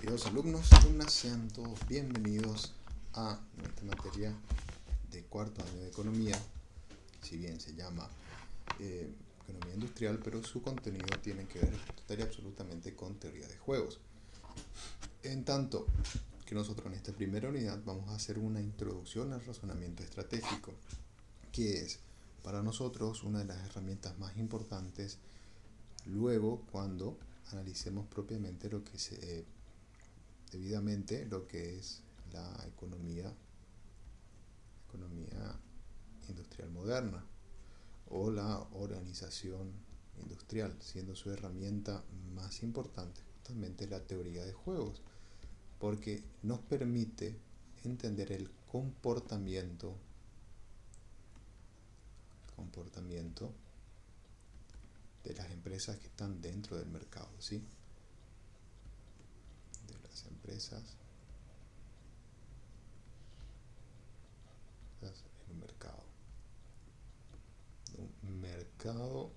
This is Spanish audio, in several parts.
Queridos alumnos y alumnas, sean todos bienvenidos a nuestra materia de cuarto año de economía. Si bien se llama economía industrial, pero su contenido tiene que ver total y absolutamente con teoría de juegos. En tanto que nosotros en esta primera unidad vamos a hacer una introducción al razonamiento estratégico, que es para nosotros una de las herramientas más importantes luego cuando analicemos propiamente debidamente lo que es la economía industrial moderna o la organización industrial, siendo su herramienta más importante justamente la teoría de juegos, porque nos permite entender el comportamiento de las empresas que están dentro del mercado, ¿sí? De las empresas en un mercado. Un mercado,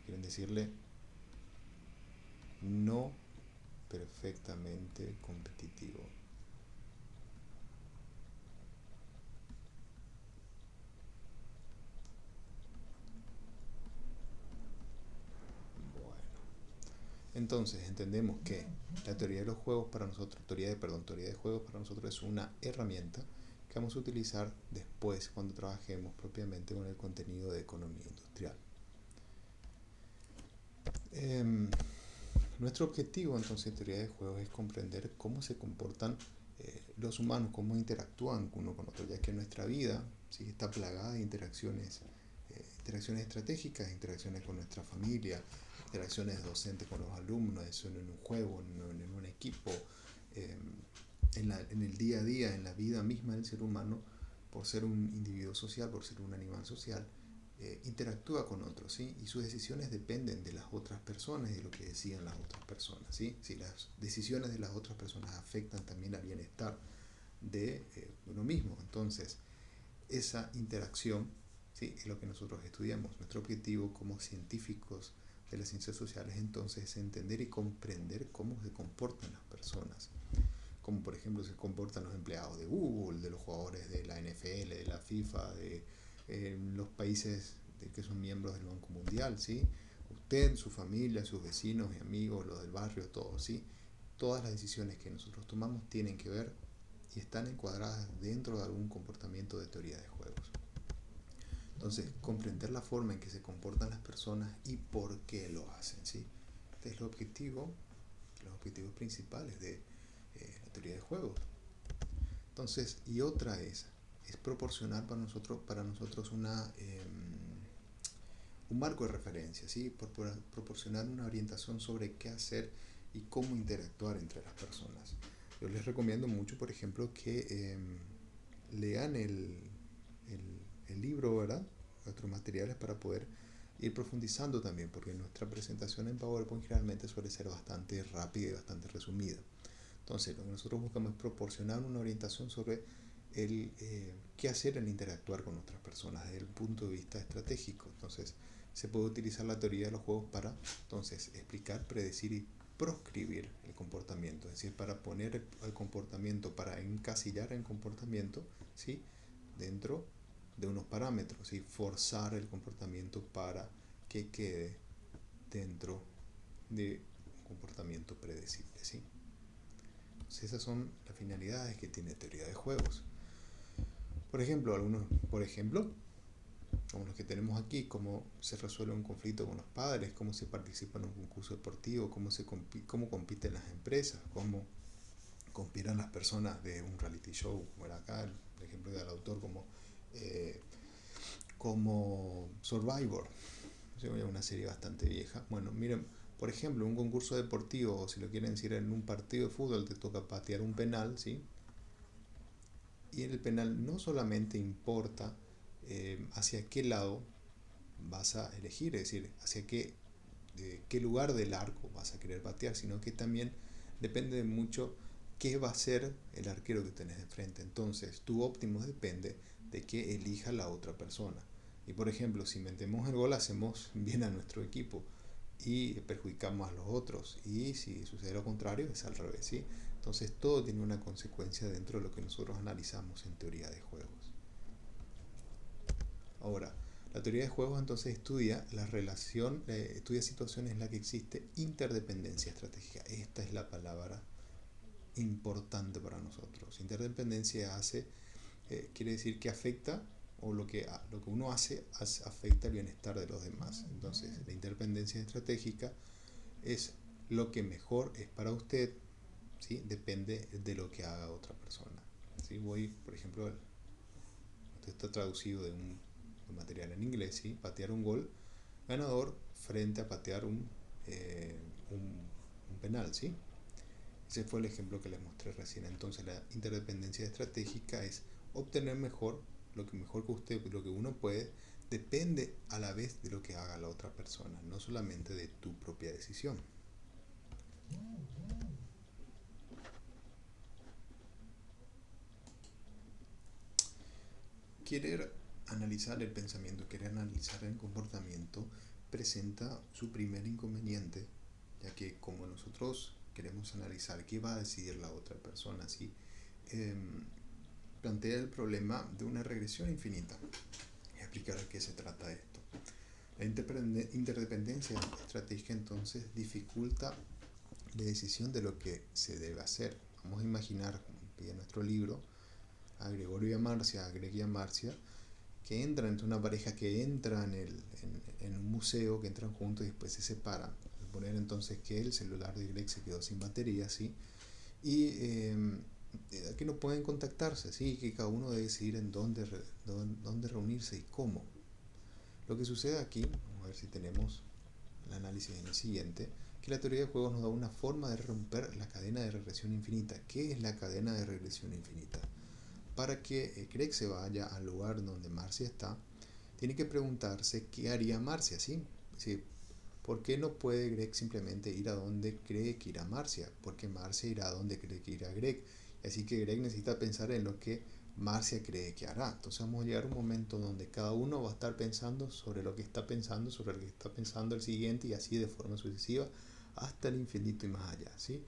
quieren decirle, no perfectamente competitivo. Bueno, entonces entendemos que la teoría de los juegos para nosotros, teoría de juegos para nosotros es una herramienta que vamos a utilizar después cuando trabajemos propiamente con el contenido de economía industrial. Nuestro objetivo entonces en teoría de juegos es comprender cómo se comportan los humanos, cómo interactúan uno con otro, ya que nuestra vida ¿sí? Está plagada de interacciones estratégicas, interacciones con nuestra familia, interacciones docentes con los alumnos, en un juego, en un equipo, en el día a día, en la vida misma del ser humano, por ser un individuo social, por ser un animal social, interactúa con otros, ¿sí? Y sus decisiones dependen de las otras personas y de lo que decidan las otras personas, ¿sí? Si las decisiones de las otras personas afectan también al bienestar de uno mismo, entonces esa interacción ¿sí? Es lo que nosotros estudiamos. Nuestro objetivo como científicos de las ciencias sociales entonces es entender y comprender cómo se comportan las personas, como por ejemplo se comportan los empleados de Google, de los jugadores de la NFL, de la FIFA, de los países que son miembros del Banco Mundial, ¿sí? Usted, su familia, sus vecinos y amigos, los del barrio, todos, ¿sí? Todas las decisiones que nosotros tomamos tienen que ver y están encuadradas dentro de algún comportamiento de teoría de juegos. Entonces, comprender la forma en que se comportan las personas y por qué lo hacen, ¿sí? Este es el objetivo, los objetivos principales de la teoría de juegos. Entonces, y otra es proporcionar para nosotros un marco de referencia, ¿sí? Proporcionar una orientación sobre qué hacer y cómo interactuar entre las personas. Yo les recomiendo mucho, por ejemplo, que lean el libro, ¿verdad? Otros materiales para poder ir profundizando también, porque nuestra presentación en PowerPoint generalmente suele ser bastante rápida y bastante resumida. Entonces, lo que nosotros buscamos es proporcionar una orientación sobre el qué hacer en interactuar con otras personas desde el punto de vista estratégico. Entonces, se puede utilizar la teoría de los juegos para entonces explicar, predecir y proscribir el comportamiento, es decir, para poner el comportamiento, para encasillar el comportamiento, ¿sí? Dentro de unos parámetros y forzar el comportamiento para que quede dentro de un comportamiento predecible, ¿sí? Entonces esas son las finalidades que tiene teoría de juegos. Por ejemplo, como los que tenemos aquí, cómo se resuelve un conflicto con los padres, cómo se participa en un concurso deportivo, cómo compiten las empresas, cómo conspiran las personas de un reality show, como era acá, el ejemplo del autor, como Survivor, una serie bastante vieja. Bueno, miren, por ejemplo, un concurso deportivo, o si lo quieren decir en un partido de fútbol, te toca patear un penal, ¿sí? Y en el penal no solamente importa hacia qué lado vas a elegir, es decir, hacia qué lugar del arco vas a querer patear, sino que también depende de mucho qué va a ser el arquero que tenés de frente. Entonces, tu óptimo depende de qué elija la otra persona. Y por ejemplo, si metemos el gol, hacemos bien a nuestro equipo. y perjudicamos a los otros. Y si sucede lo contrario, es al revés, ¿sí? Entonces todo tiene una consecuencia dentro de lo que nosotros analizamos en teoría de juegos. Ahora, la teoría de juegos entonces estudia la relación, estudia situaciones en las que existe interdependencia estratégica. Esta es la palabra importante para nosotros. Interdependencia quiere decir que afecta, o lo que uno hace afecta el bienestar de los demás. Entonces, la interdependencia estratégica es lo que mejor es para usted, ¿sí? Depende de lo que haga otra persona. ¿Sí? Por ejemplo, esto está traducido de un material en inglés, ¿sí? Patear un gol ganador frente a patear un penal, ¿sí? Ese fue el ejemplo que les mostré recién. Entonces la interdependencia estratégica es obtener lo que mejor que usted, lo que uno puede, depende a la vez de lo que haga la otra persona, no solamente de tu propia decisión. Querer analizar el pensamiento, querer analizar el comportamiento presenta su primer inconveniente, ya que como nosotros queremos analizar qué va a decidir la otra persona, ¿sí? Plantea el problema de una regresión infinita. Voy a explicar a qué se trata esto. La interdependencia estratégica entonces dificulta la decisión de lo que se debe hacer. Vamos a imaginar, como pide nuestro libro, a Gregorio y a Marcia, a Greg y a Marcia, que entran entre una pareja que entra en un museo, que entran juntos y después se separan. Poner entonces que el celular de Greg se quedó sin batería, ¿sí? Y que no pueden contactarse, ¿sí? Que cada uno debe decidir en dónde reunirse y cómo. Lo que sucede aquí, vamos a ver si tenemos el análisis en el siguiente, que la teoría de juegos nos da una forma de romper la cadena de regresión infinita. ¿Qué es la cadena de regresión infinita? Para que Greg se vaya al lugar donde Marcia está, tiene que preguntarse qué haría Marcia, ¿sí? ¿Sí? ¿Por qué no puede Greg simplemente ir a donde cree que irá Marcia? Porque Marcia irá a donde cree que irá Greg. Así que Greg necesita pensar en lo que Marcia cree que hará. Entonces vamos a llegar a un momento donde cada uno va a estar pensando sobre lo que está pensando, sobre lo que está pensando el siguiente, y así de forma sucesiva hasta el infinito y más allá, ¿sí?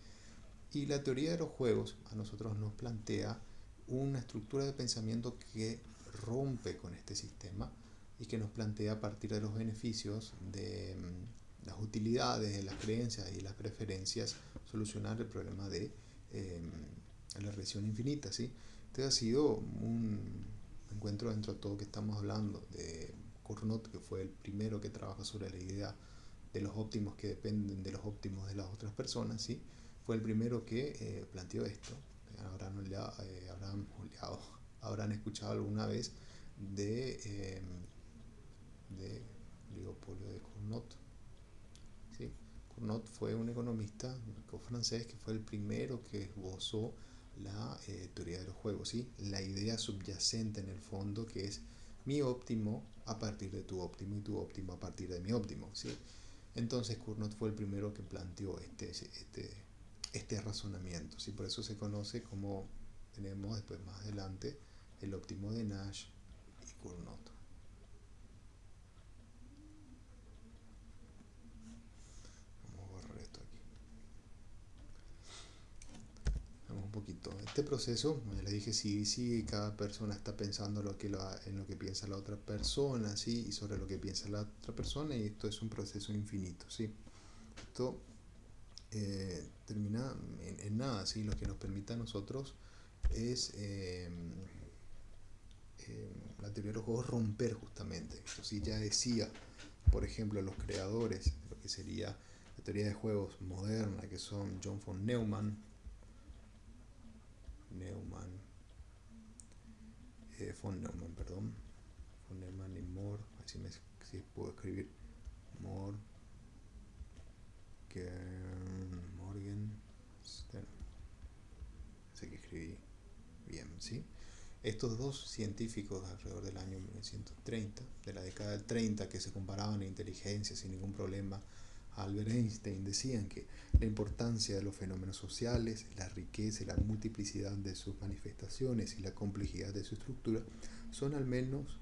Y la teoría de los juegos a nosotros nos plantea una estructura de pensamiento que rompe con este sistema y que nos plantea a partir de los beneficios, de las utilidades, de las creencias y las preferencias, solucionar el problema de la regresión infinita, ¿sí? Este ha sido un encuentro dentro de todo que estamos hablando de Cournot, que fue el primero que trabaja sobre la idea de los óptimos que dependen de los óptimos de las otras personas, ¿sí? Fue el primero que planteó esto. Habrán escuchado alguna vez de Leopoldo de Cournot, ¿sí? Cournot fue un economista francés que fue el primero que esbozó la teoría de los juegos, ¿sí? La idea subyacente en el fondo, que es mi óptimo a partir de tu óptimo y tu óptimo a partir de mi óptimo, ¿sí? Entonces Cournot fue el primero que planteó este razonamiento, ¿sí? Por eso se conoce como, tenemos después más adelante, el óptimo de Nash y Cournot. Vamos a borrar esto aquí. Vamos un poquito. Este proceso, como ya les dije, sí, cada persona está pensando en lo que piensa la otra persona, ¿sí? Y sobre lo que piensa la otra persona, y esto es un proceso infinito, ¿sí? Esto termina en nada, ¿sí? Lo que nos permite a nosotros es la teoría de los juegos romper justamente. Esto sí ya decía, por ejemplo, los creadores de lo que sería la teoría de juegos moderna, que son John von Neumann, von Neumann y Moore, así si puedo escribir, Morgan, sé que escribí bien, ¿sí? Estos dos científicos alrededor del año 1930, de la década del 30, que se comparaban en inteligencia sin ningún problema a Albert Einstein, decían que la importancia de los fenómenos sociales, la riqueza y la multiplicidad de sus manifestaciones y la complejidad de su estructura son al menos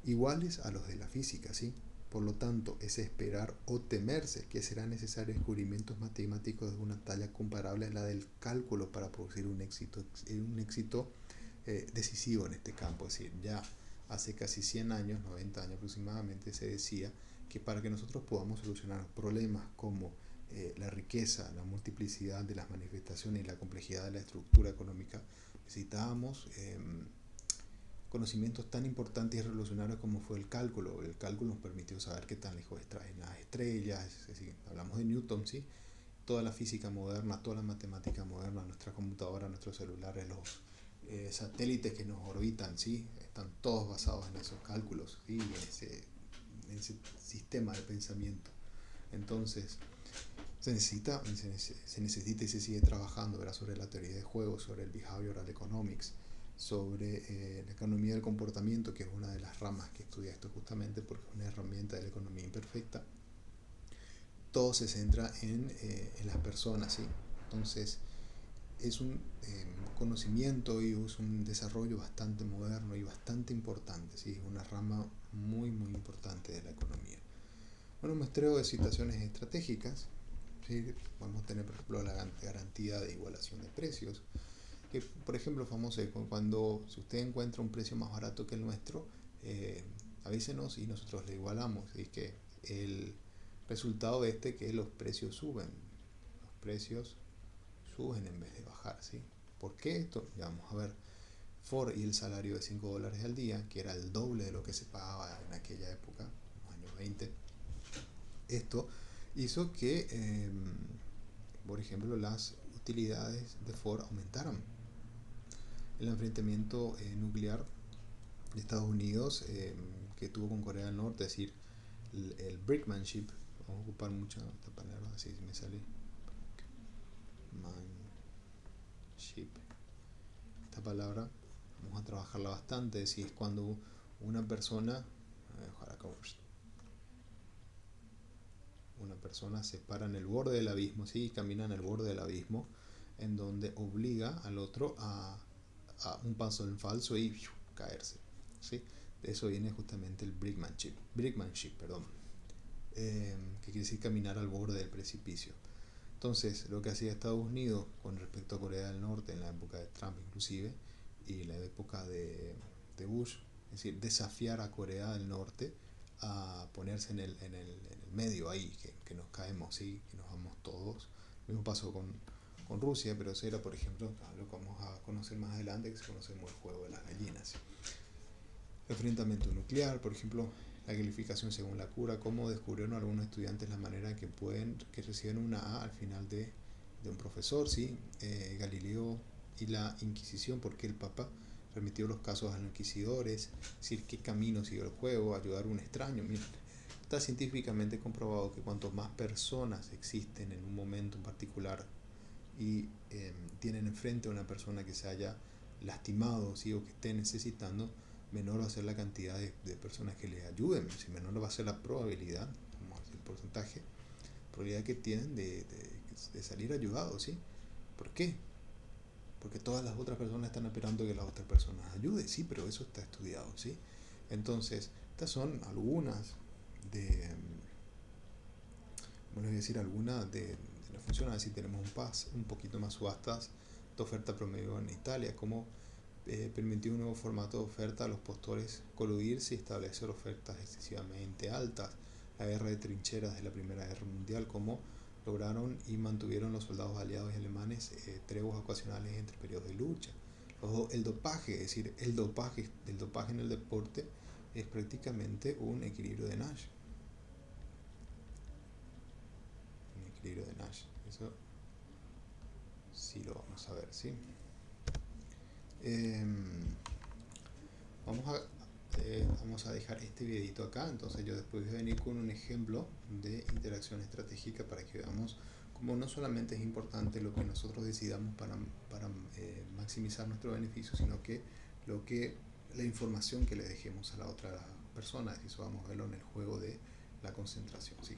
iguales a los de la física, ¿sí? Por lo tanto, es esperar o temerse que serán necesarios descubrimientos matemáticos de una talla comparable a la del cálculo para producir un éxito decisivo en este campo. Es decir, ya hace casi 100 años, 90 años aproximadamente, se decía que para que nosotros podamos solucionar problemas como la riqueza, la multiplicidad de las manifestaciones y la complejidad de la estructura económica, necesitábamos conocimientos tan importantes y revolucionarios como fue el cálculo. El cálculo nos permitió saber qué tan lejos están las estrellas, es decir, hablamos de Newton, ¿sí? Toda la física moderna, toda la matemática moderna, nuestras computadoras, nuestros celulares, los satélites que nos orbitan, ¿sí? Están todos basados en esos cálculos, ¿sí? En ese sistema de pensamiento. Entonces, se necesita y se sigue trabajando, ¿verdad?, sobre la teoría de juegos, sobre el behavioral economics, sobre la economía del comportamiento, que es una de las ramas que estudia esto justamente porque es una herramienta de la economía imperfecta. Todo se centra en las personas, ¿sí? Entonces, es un conocimiento y es un desarrollo bastante moderno y bastante importante, ¿sí? Es una rama muy, muy importante de la economía. Bueno, un muestreo de situaciones estratégicas, ¿sí? Podemos tener, por ejemplo, la garantía de igualación de precios, que, por ejemplo, famoso, cuando si usted encuentra un precio más barato que el nuestro, avísenos y nosotros le igualamos. Y que el resultado de que los precios suben. Los precios suben en vez de bajar, ¿sí? ¿Por qué esto? Ya vamos a ver. Ford y el salario de $5 al día, que era el doble de lo que se pagaba en aquella época, en los años 20. Esto hizo que, por ejemplo, las utilidades de Ford aumentaran. El enfrentamiento nuclear de Estados Unidos que tuvo con Corea del Norte, es decir, el brinkmanship, vamos a ocupar mucho esta palabra, así me sale, manship, esta palabra vamos a trabajarla bastante, es decir, es cuando una persona se para en el borde del abismo, ¿sí? Camina en el borde del abismo, en donde obliga al otro a un paso en falso y caerse, ¿sí? De eso viene justamente el brinkmanship, que quiere decir caminar al borde del precipicio. Entonces, lo que hacía Estados Unidos con respecto a Corea del Norte en la época de Trump inclusive, y la época de Bush, es decir, desafiar a Corea del Norte a ponerse en el medio ahí, que nos caemos, ¿sí? Que nos vamos todos. Lo mismo pasó con Rusia, pero eso era, por ejemplo, lo que vamos a conocer más adelante, que conocemos el juego de las gallinas. Enfrentamiento nuclear, por ejemplo, la calificación según la cura, cómo descubrieron algunos estudiantes la manera que reciben una A al final de un profesor, ¿sí? Galileo y la Inquisición, porque el Papa remitió los casos a los inquisidores, es decir, qué camino siguió el juego, ayudar a un extraño. Miren, está científicamente comprobado que cuanto más personas existen en un momento en particular y tienen enfrente a una persona que se haya lastimado, ¿sí? O que esté necesitando, menor va a ser la cantidad de personas que les ayuden, si menor va a ser la probabilidad, vamos a decir el porcentaje, probabilidad que tienen de salir ayudados, ¿sí? ¿Por qué? Porque todas las otras personas están esperando que las otras personas ayuden, sí, pero eso está estudiado, ¿sí? Entonces, estas son algunas de, bueno, voy a decir algunas de las funciones, así tenemos un poquito más subastas de oferta promedio en Italia, como permitió un nuevo formato de oferta a los postores coludirse y establecer ofertas excesivamente altas. La guerra de trincheras de la Primera Guerra Mundial, como lograron y mantuvieron los soldados aliados y alemanes treguas ocasionales entre periodos de lucha. El dopaje, es decir, el dopaje en el deporte es prácticamente un equilibrio de Nash. Un equilibrio de Nash. Eso sí lo vamos a ver, ¿sí? Vamos a dejar este videito acá, entonces yo después voy a venir con un ejemplo de interacción estratégica para que veamos cómo no solamente es importante lo que nosotros decidamos para maximizar nuestro beneficio, sino que la información que le dejemos a la otra persona, y eso vamos a verlo en el juego de la concentración, ¿sí?